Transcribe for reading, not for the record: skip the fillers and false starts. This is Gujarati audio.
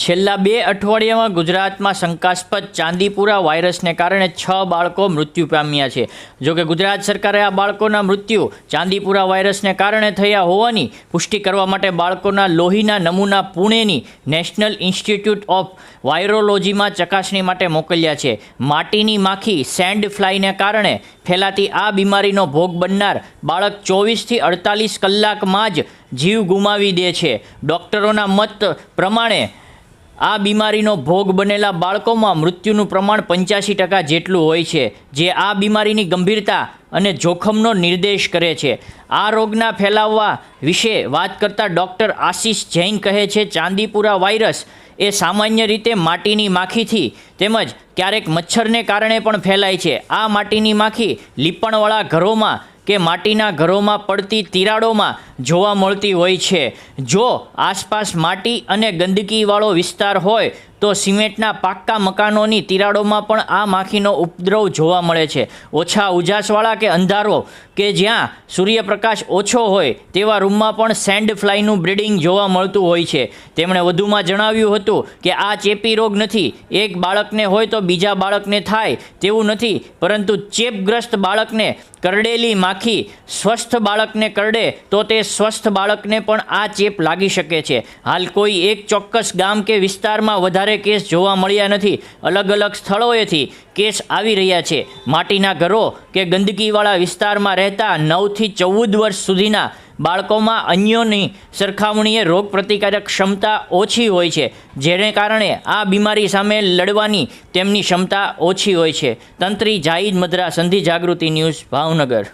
છેલ્લા 2 અઠવાડિયામાં ગુજરાતમાં શંકાસ્પદ ચાંદીપુરા વાયરસને કારણે 6 બાળકો મૃત્યુ પામ્યા છે। જોકે ગુજરાત સરકારે આ બાળકોના મૃત્યુ ચાંદીપુરા વાયરસને કારણે થયા હોવાની પુષ્ટિ કરવા માટે બાળકોના લોહીના નમૂના પુણેની નેશનલ ઇન્સ્ટિટ્યૂટ ઓફ વાયરોલોજીમાં ચકાસણી માટે મોકલ્યા છે। માટીની માખી સેન્ડ ફ્લાયને કારણે ફેલાતી આ બીમારીનો ભોગ બનનાર બાળક 24 થી 48 કલાકમાં જ જીવ ગુમાવી દે છે। ડૉક્ટરોના મત પ્રમાણે આ બીમારીનો ભોગ બનેલા બાળકોમાં મૃત્યુનું પ્રમાણ 85% જેટલું હોય છે, જે આ બીમારીની ગંભીરતા અને જોખમનો નિર્દેશ કરે છે। આ રોગના ફેલાવવા વિશે વાત કરતા ડૉક્ટર આશિષ જૈન કહે છે, ચાંદીપુરા વાયરસ એ સામાન્ય રીતે માટીની માખીથી તેમજ ક્યારેક મચ્છરને કારણે પણ ફેલાય છે। આ માટીની માખી લીપણવાળા ઘરોમાં કે માટીના ઘરોમાં પડતી તિરાડોમાં જોવા મળતી હોય છે। જો આસપાસ માટી અને ગંદકીવાળો વિસ્તાર હોય તો સિમેન્ટના પાક્કા મકાનોની તિરાડોમાં પણ આ માખીનો ઉપદ્રવ જોવા મળે છે। ઓછા ઉજાસવાળા કે અંધારો કે જ્યાં સૂર્યપ્રકાશ ઓછો હોય તેવા રૂમમાં પણ સેન્ડ ફ્લાયનું બ્રીડિંગ જોવા મળતું હોય છે। તેમણે વધુમાં જણાવ્યું હતું કે આ ચેપી રોગ નથી। એક બાળકને હોય તો બીજા બાળકને થાય તેવું નથી, પરંતુ ચેપગ્રસ્ત બાળકને કરડેલી માખી સ્વસ્થ બાળકને કરડે તો તે સ્વસ્થ બાળકને પણ આ ચેપ લાગી શકે છે। હાલ કોઈ એક ચોક્કસ ગામ કે વિસ્તારમાં વધારે કેસ જોવા મળ્યા નથી। અલગ અલગ સ્થળોએથી કેસ આવી રહ્યા છે। માટીના ઘરો કે ગંદકીવાળા વિસ્તારમાં રહેતા 9 થી 14 વર્ષ સુધીના બાળકોમાં અન્યોની સરખામણીએ રોગ પ્રતિકારક ક્ષમતા ઓછી હોય છે, જેને કારણે આ બીમારી સામે લડવાની તેમની ક્ષમતા ઓછી હોય છે। તંત્રી જાહિદ મદ્રા, સંધિ જાગૃતિ ન્યૂઝ, ભાવનગર।